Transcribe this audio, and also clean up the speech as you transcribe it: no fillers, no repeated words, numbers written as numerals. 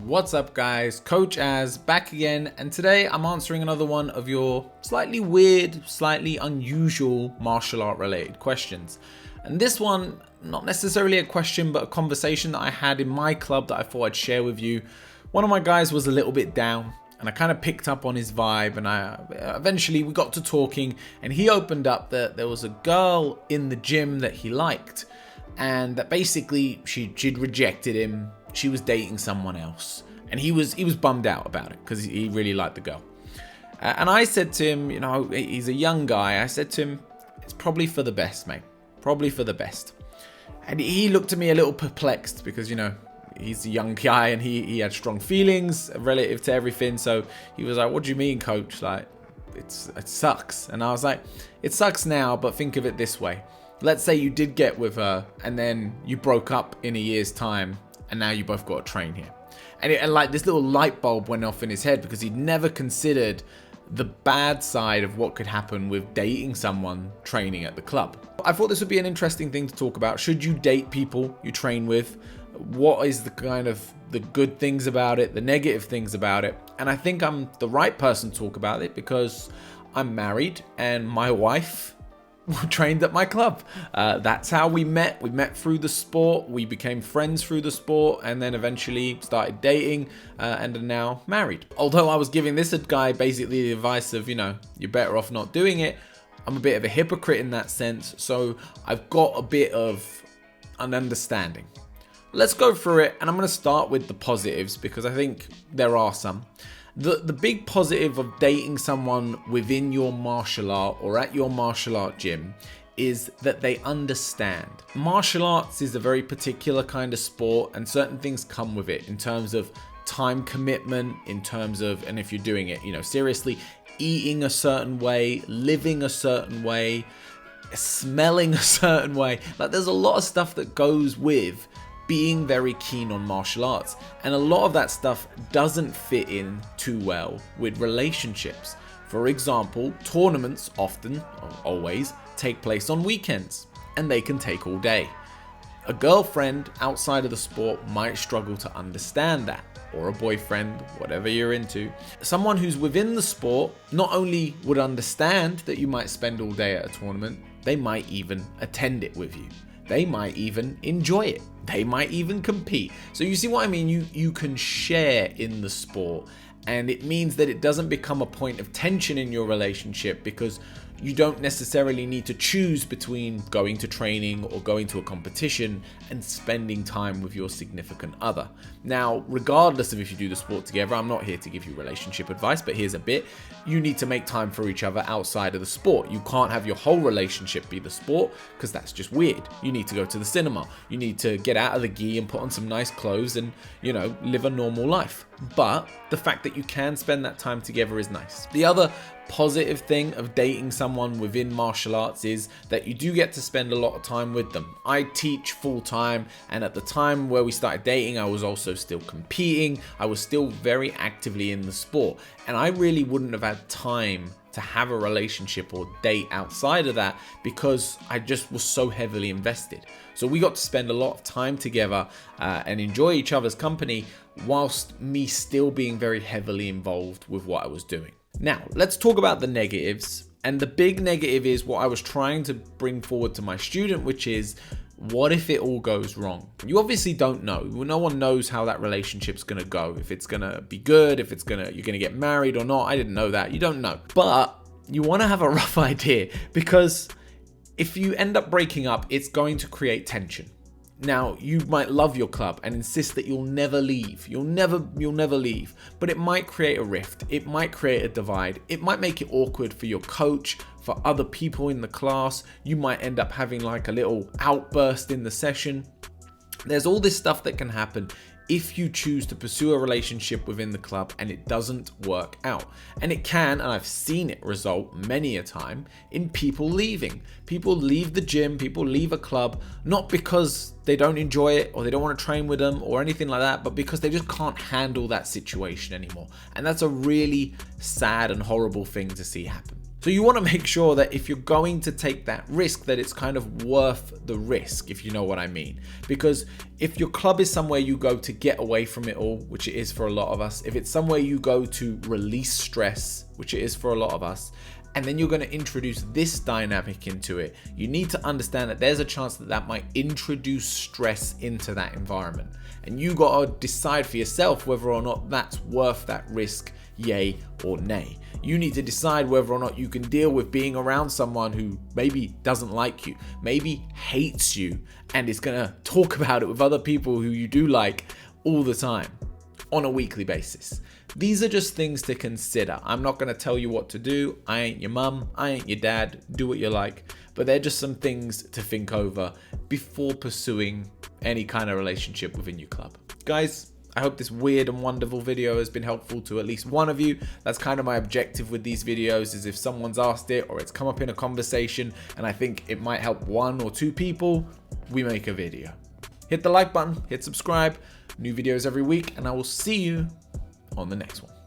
What's up guys, Coach Az back again, and today I'm answering another one of your slightly weird, slightly unusual martial art related questions. And this one, not necessarily a question, but a conversation that I had in my club that I thought I'd share with you. One of my guys was a little bit down, and I kind of picked up on his vibe, and eventually we got to talking, and he opened up that there was a girl in the gym that he liked, and that basically she'd rejected him. She was dating someone else, and he was bummed out about it because he really liked the girl. And I said to him, you know, he's a young guy. I said to him, it's probably for the best, mate. Probably for the best. And he looked at me a little perplexed because, you know, he's a young guy and he had strong feelings relative to everything. So he was like, what do you mean, coach? Like, it sucks. And I was like, it sucks now, but think of it this way. Let's say you did get with her and then you broke up in a year's time, and now you both got to train here. And like this little light bulb went off in his head because he'd never considered the bad side of what could happen with dating someone training at the club. I thought this would be an interesting thing to talk about. Should you date people you train with? What is the kind of the good things about it, the negative things about it? And I think I'm the right person to talk about it because I'm married and my wife trained at my club. That's how we met. We met through the sport. We became friends through the sport, and then eventually started dating and are now married. Although I was giving this guy basically the advice of, you know, you're better off not doing it. I'm a bit of a hypocrite in that sense, so I've got a bit of an understanding. Let's go through it, and I'm going to start with the positives because I think there are some. The big positive of dating someone within your martial art or at your martial art gym is that they understand. Martial arts is a very particular kind of sport, and certain things come with it in terms of time commitment, in terms of, and if you're doing it, you know, seriously, eating a certain way, living a certain way, smelling a certain way. Like, there's a lot of stuff that goes with being very keen on martial arts, and a lot of that stuff doesn't fit in too well with relationships. For example, tournaments often, or always, take place on weekends, and they can take all day. A girlfriend outside of the sport might struggle to understand that, or a boyfriend, whatever you're into. Someone who's within the sport not only would understand that you might spend all day at a tournament, they might even attend it with you. They might even enjoy it. They might even compete. So you see what I mean? You can share in the sport, and it means that it doesn't become a point of tension in your relationship because you don't necessarily need to choose between going to training or going to a competition and spending time with your significant other. Now, regardless of if you do the sport together, I'm not here to give you relationship advice, but here's a bit. You need to make time for each other outside of the sport. You can't have your whole relationship be the sport because that's just weird. You need to go to the cinema. You need to get out of the gi and put on some nice clothes and, you know, live a normal life. But the fact that you can spend that time together is nice. The other positive thing of dating someone within martial arts is that you do get to spend a lot of time with them. I teach full time, and at the time where we started dating, I was also still competing. I was still very actively in the sport, and I really wouldn't have had time to have a relationship or date outside of that because I just was so heavily invested. So we got to spend a lot of time together and enjoy each other's company whilst me still being very heavily involved with what I was doing. Now, let's talk about the negatives. And the big negative is what I was trying to bring forward to my student, which is, what if it all goes wrong? You obviously don't know. No one knows how that relationship's going to go. If it's going to be good, if you're going to get married or not. I didn't know that. You don't know. But you want to have a rough idea, because if you end up breaking up, it's going to create tension. Now, you might love your club and insist that you'll never leave. You'll never leave. But it might create a rift. It might create a divide. It might make it awkward for your coach, for other people in the class. You might end up having like a little outburst in the session. There's all this stuff that can happen if you choose to pursue a relationship within the club and it doesn't work out. And it can, and I've seen it result many a time, in people leaving. People leave the gym, people leave a club, not because they don't enjoy it or they don't want to train with them or anything like that, but because they just can't handle that situation anymore. And that's a really sad and horrible thing to see happen. So So you want to make sure that if you're going to take that risk, that it's kind of worth the risk, if you know what I mean. Because if your club is somewhere you go to get away from it all, which it is for a lot of us, if it's somewhere you go to release stress, which it is for a lot of us, and then you're going to introduce this dynamic into it, you need to understand that there's a chance that that might introduce stress into that environment. And you got to decide for yourself whether or not that's worth that risk, yay or nay. You need to decide whether or not you can deal with being around someone who maybe doesn't like you, maybe hates you, and is going to talk about it with other people who you do like all the time on a weekly basis. These are just things to consider. I'm not going to tell you what to do. I ain't your mum. I ain't your dad. Do what you like. But they're just some things to think over before pursuing any kind of relationship within your club. Guys, I hope this weird and wonderful video has been helpful to at least one of you. That's kind of my objective with these videos, is if someone's asked it or it's come up in a conversation and I think it might help 1 or 2 people, we make a video. Hit the like button, hit subscribe, new videos every week, and I will see you on the next one.